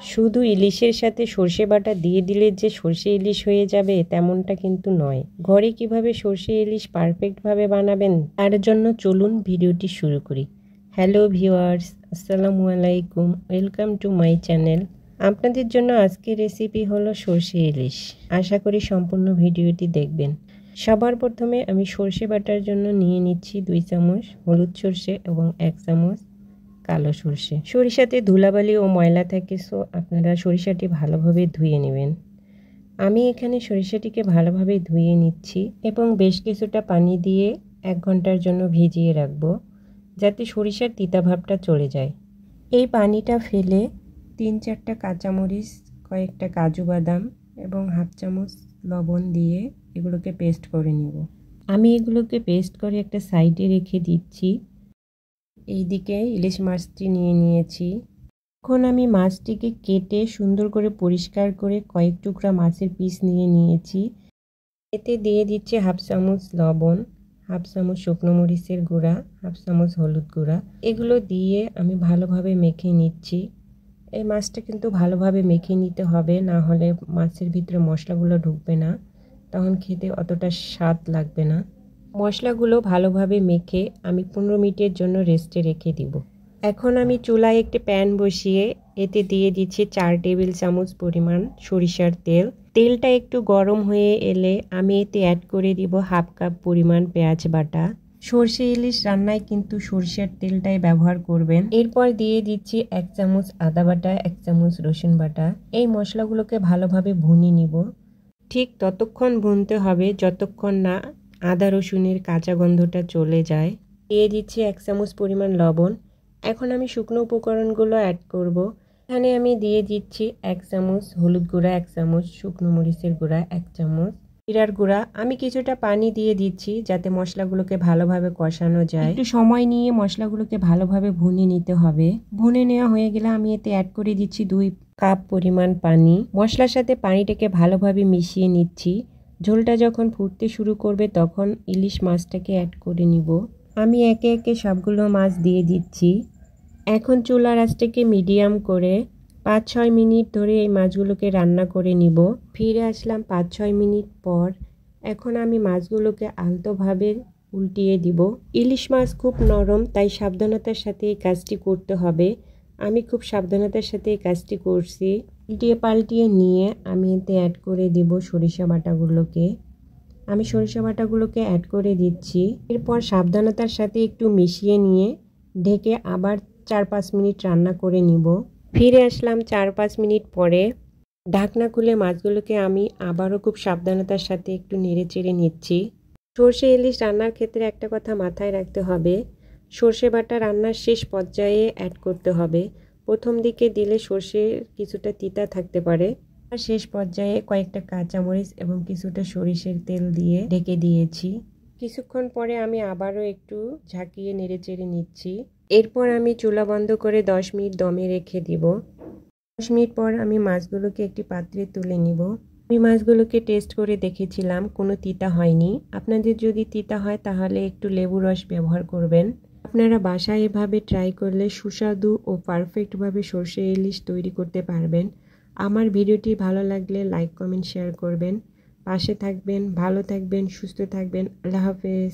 শুধু ইলিশের সাথে সর্ষে বাটা দিয়ে দিলে যে সর্ষে ইলিশ হয়ে যাবে তেমনটা কিন্তু নয়। ঘরে কিভাবে সর্ষে ইলিশ পারফেক্টভাবে বানাবেন তার জন্য চলুন ভিডিওটি শুরু করি। হ্যালো ভিউয়ার্স, আসসালামু আলাইকুম, ওয়েলকাম টু মাই চ্যানেল। আপনাদের জন্য আজকের রেসিপি হলো সর্ষে ইলিশ। আশা করি সম্পূর্ণ ভিডিওটি দেখবেন। সবার প্রথমে আমি সর্ষে বাটার জন্য নিয়ে নিচ্ছি 2 চামচ হলুদ সর্ষে এবং 1 চামচ কালো সর্ষে। সরিষাতে ধুলাবালি ও ময়লা থাকে, সো আপনারা সরিষাটি ভালোভাবে ধুয়ে নেবেন। আমি এখানে সরিষাটিকে ভালোভাবে ধুয়ে নিচ্ছি এবং বেশ কিছুটা পানি দিয়ে 1 ঘন্টার জন্য ভিজিয়ে রাখবো, যাতে সরিষার তিতা ভাবটা চলে যায়। এই পানিটা ফেলে 3-4টা কাঁচামরিচ, কয়েকটা কাজু বাদাম এবং 1/2 চামচ লবণ দিয়ে এগুলোকে পেস্ট করে নিব। আমি এগুলোকে পেস্ট করে একটা সাইডে রেখে দিচ্ছি। এইদিকে ইলিশ মাছটি নিয়ে নিয়েছি। এখন আমি মাছটিকে কেটে সুন্দর করে পরিষ্কার করে কয়েক টুকরা মাছের পিস নিয়ে নিয়েছি। এতে দিয়ে দিচ্ছি 1/2 চামচ লবণ, 1/2 চামচ শুকনো মরিচের গুঁড়া, 1/2 চামচ হলুদ গুঁড়া। এগুলো দিয়ে আমি ভালোভাবে মেখে নিচ্ছি। এই মাছটা কিন্তু ভালোভাবে মেখে নিতে হবে, না হলে মাছের ভিতরে মশলাগুলো ঢুকবে না, তখন খেতে অতটা স্বাদ লাগবে না। মশলাগুলো ভালোভাবে মেখে আমি 15 মিনিটের জন্য রেস্টে রেখে দিব। এখন আমি চুলায় একটি প্যান বসিয়ে এতে দিয়ে দিচ্ছি 4 টেবিল চামচ পরিমাণ সরিষার তেল। তেলটা একটু গরম হয়ে এলে আমি এতে অ্যাড করে দিব 1/2 কাপ পরিমাণ পেঁয়াজ বাটা। সর্ষে ইলিশ রান্নায় কিন্তু সরিষার তেলটাই ব্যবহার করবেন। এরপর দিয়ে দিচ্ছি 1 চামচ আদা বাটা, 1 চামচ রসুন বাটা। এই মশলাগুলোকে ভালোভাবে ভুনে নিব। ঠিক ততক্ষণ ভুনতে হবে যতক্ষণ না আদা রসুনের কাঁচা গন্ধটা চলে যায়। দিয়ে দিচ্ছি 1 চামচ পরিমাণ লবণ। এখন আমি শুকনো উপকরণগুলো অ্যাড করব। এখানে আমি দিয়ে দিচ্ছি 1 চামচ হলুদ গুঁড়া, 1 চামচ শুকনো মরিচের গুঁড়া, 1 চামচ জিরার গুঁড়া। আমি কিছুটা পানি দিয়ে দিচ্ছি যাতে মশলাগুলোকে ভালোভাবে কষানো যায়। একটু সময় নিয়ে মশলাগুলোকে ভালোভাবে ভুনে নিতে হবে। ভুনে নেওয়া হয়ে গেলে আমি এতে অ্যাড করে দিচ্ছি 2 কাপ পরিমাণ পানি। মশলার সাথে পানিটাকে ভালোভাবে মিশিয়ে নিচ্ছি। ঝোলটা যখন ফুটতে শুরু করবে তখন ইলিশ মাছটাকে অ্যাড করে নিব। আমি একে একে সবগুলো মাছ দিয়ে দিচ্ছি। এখন চুলার আঁচটাকে মিডিয়াম করে 5-6 মিনিট ধরে এই মাছগুলোকে রান্না করে নিব। ফিরে আসলাম 5-6 মিনিট পর। এখন আমি মাছগুলোকে আলতোভাবে উল্টিয়ে দিব। ইলিশ মাছ খুব নরম, তাই সাবধানতার সাথে এই কাজটি করতে হবে। আমি খুব সাবধানতার সাথে এই কাজটি করছি। উল্টিয়ে পাল্টিয়ে নিয়ে আমি এতে অ্যাড করে দিব সরিষা বাটাগুলোকে। আমি সরিষা বাটাগুলোকে অ্যাড করে দিচ্ছি। এরপর সাবধানতার সাথে একটু মিশিয়ে নিয়ে ঢেকে আবার 4-5 মিনিট রান্না করে নিব। ফিরে আসলাম 4-5 মিনিট পরে। ঢাকনা খুলে মাছগুলোকে আমি আবারও খুব সাবধানতার সাথে একটু নেড়েচেড়ে নিচ্ছি। সর্ষে ইলিশ রান্নার ক্ষেত্রে একটা কথা মাথায় রাখতে হবে, সর্ষে বাটা রান্নার শেষ পর্যায়ে অ্যাড করতে হবে। প্রথম দিকে দিলে সর্ষের কিছুটা তিতা থাকতে পারে। আর শেষ পর্যায়ে কয়েকটা কাঁচামরিচ এবং কিছুটা সরিষার তেল দিয়ে ঢেকে দিয়েছি। কিছুক্ষণ পরে আমি আবারও একটু ঝাঁকিয়ে নেড়েচেড়ে নিচ্ছি। এরপর আমি চুলা বন্ধ করে 10 মিনিট দমে রেখে দিব। 10 মিনিট পর আমি মাছগুলোকে একটি পাত্রে তুলে নিব। আমি মাছগুলোকে টেস্ট করে দেখেছিলাম, কোনো তিতা হয়নি। আপনাদের যদি তিতা হয় তাহলে একটু লেবু রস ব্যবহার করবেন। আপনারা বাসায় এভাবে ট্রাই করলে সুস্বাদু ও পারফেক্টভাবে সর্ষে ইলিশ তৈরি করতে পারবেন। আমার ভিডিওটি ভালো লাগলে লাইক, কমেন্ট, শেয়ার করবেন। পাশে থাকবেন, ভালো থাকবেন, সুস্থ থাকবেন। আল্লাহ হাফেজ।